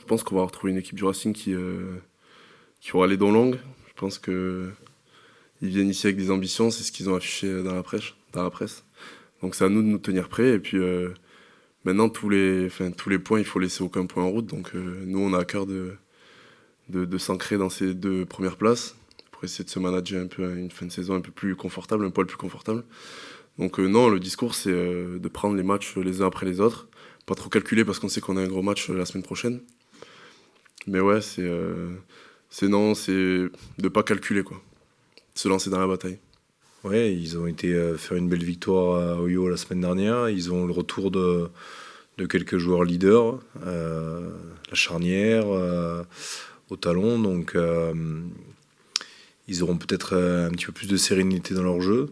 Je pense qu'on va retrouver une équipe du Racing qui aura les dents longues. Je pense qu'ils viennent ici avec des ambitions, c'est ce qu'ils ont affiché dans la presse. Donc c'est à nous de nous tenir prêts. Et puis maintenant, tous les points, il faut laisser aucun point en route. Donc nous, on a à cœur de s'ancrer dans ces 2 premières places pour essayer de se manager un peu à une fin de saison un peu plus confortable, un poil plus confortable. Donc non, le discours, c'est de prendre les matchs les uns après les autres. Pas trop calculer parce qu'on sait qu'on a un gros match la semaine prochaine. Mais ouais, c'est de pas calculer, quoi. Se lancer dans la bataille. Ouais, ils ont été faire une belle victoire à Oyo la semaine dernière. Ils ont le retour de quelques joueurs leaders, la charnière, au talon. Donc ils auront peut-être un petit peu plus de sérénité dans leur jeu.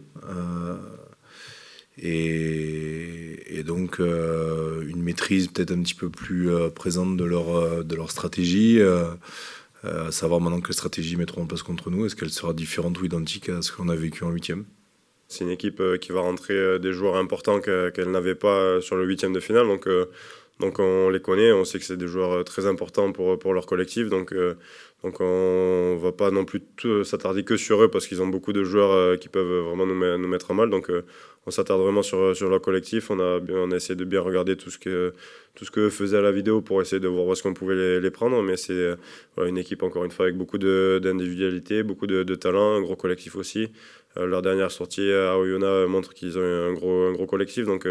Et donc une maîtrise peut-être un petit peu plus présente de leur stratégie. À savoir maintenant quelle stratégie ils mettront en place contre nous. Est-ce qu'elle sera différente ou identique à ce qu'on a vécu en huitième? C'est une équipe qui va rentrer des joueurs importants qu'elle n'avait pas sur le huitième de finale. Donc on les connaît, on sait que c'est des joueurs très importants pour leur collectif. Donc on va pas non plus s'attarder que sur eux parce qu'ils ont beaucoup de joueurs qui peuvent vraiment nous mettre en mal. Donc on s'attarde vraiment sur leur collectif. On a essayé de bien regarder tout ce que faisaient à la vidéo pour essayer de voir où est-ce qu'on pouvait les prendre. Mais c'est voilà, une équipe, encore une fois, avec beaucoup d'individualité, beaucoup de talent, un gros collectif aussi. Leur dernière sortie à Oyonnax montre qu'ils ont un gros collectif. Donc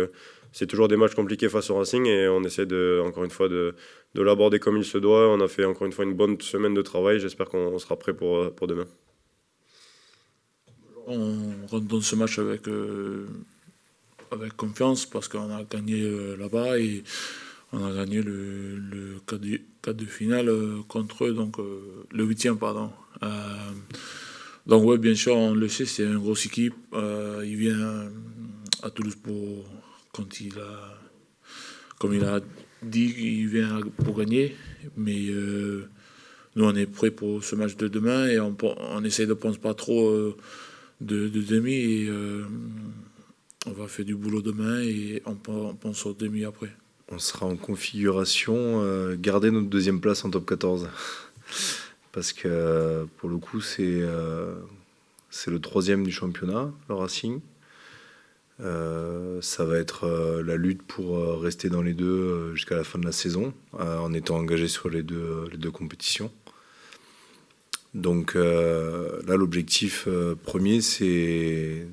c'est toujours des matchs compliqués face au Racing et on essaie encore une fois de l'aborder comme il se doit. On a fait encore une fois une bonne semaine de travail. J'espère qu'on sera prêt pour demain. On rentre dans ce match avec confiance parce qu'on a gagné là-bas et on a gagné le quart de finale contre eux, donc le huitième, pardon. Donc ouais, bien sûr, on le sait, c'est une grosse équipe. Il vient à Toulouse comme il a dit, il vient pour gagner. Mais nous, on est prêts pour ce match de demain et on essaie de ne penser pas trop de demi. Et on va faire du boulot demain et on pense au demi après. On sera en configuration garder notre deuxième place en top 14. Parce que pour le coup, c'est le troisième du championnat, le Racing. Ça va être la lutte pour rester dans les deux jusqu'à la fin de la saison, en étant engagé sur les deux compétitions. Donc là, l'objectif premier, c'est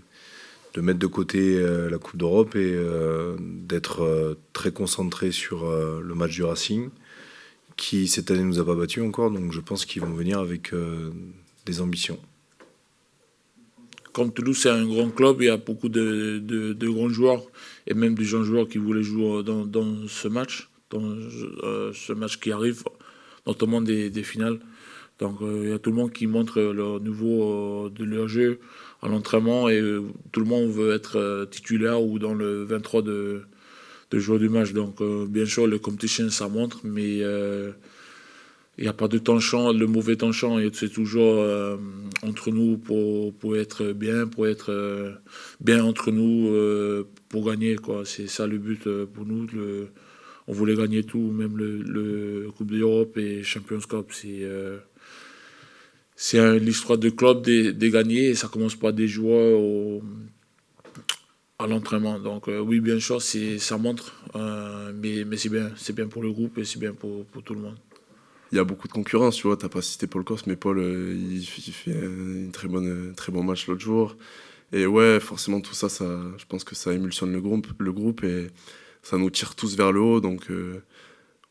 de mettre de côté la Coupe d'Europe et d'être très concentré sur le match du Racing, qui cette année ne nous a pas battus encore, donc je pense qu'ils vont venir avec des ambitions. Comme Toulouse, c'est un grand club, il y a beaucoup de grands joueurs et même des jeunes joueurs qui voulaient jouer dans ce match, ce match qui arrive, notamment des finales. Donc il y a tout le monde qui montre le niveau de leur jeu à l'entraînement et tout le monde veut être titulaire ou dans le 23 de joueurs du match. Donc bien sûr, le competition, ça montre, mais il n'y a pas de tension, le mauvais tension, c'est toujours entre nous pour être bien entre nous pour gagner, quoi. C'est ça le but pour nous. On voulait gagner tout, même le Coupe d'Europe et Champions Cup. C'est l'histoire de club de gagner et ça commence par des joueurs à l'entraînement. Donc oui, bien sûr, ça montre, mais c'est bien pour le groupe et c'est bien pour tout le monde. Il y a beaucoup de concurrence, tu vois, t'as pas cité Paul Kos, mais Paul, il fait un très bon match l'autre jour. Et ouais, forcément, tout ça, je pense que ça émulsionne le groupe et ça nous tire tous vers le haut. Donc,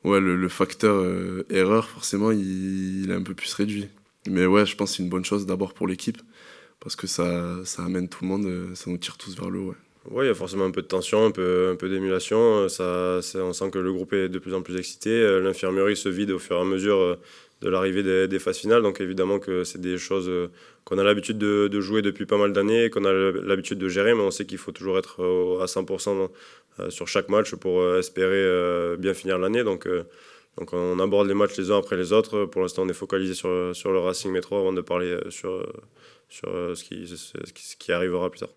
ouais, le facteur erreur, forcément, il est un peu plus réduit. Mais ouais, je pense que c'est une bonne chose d'abord pour l'équipe, parce que ça amène tout le monde, ça nous tire tous vers le haut, ouais. Oui, il y a forcément un peu de tension, un peu d'émulation. On sent que le groupe est de plus en plus excité. L'infirmerie se vide au fur et à mesure de l'arrivée des phases finales. Donc évidemment que c'est des choses qu'on a l'habitude de jouer depuis pas mal d'années, qu'on a l'habitude de gérer, mais on sait qu'il faut toujours être à 100% sur chaque match pour espérer bien finir l'année. Donc on aborde les matchs les uns après les autres. Pour l'instant, on est focalisé sur le Racing Métro avant de parler sur ce qui arrivera plus tard.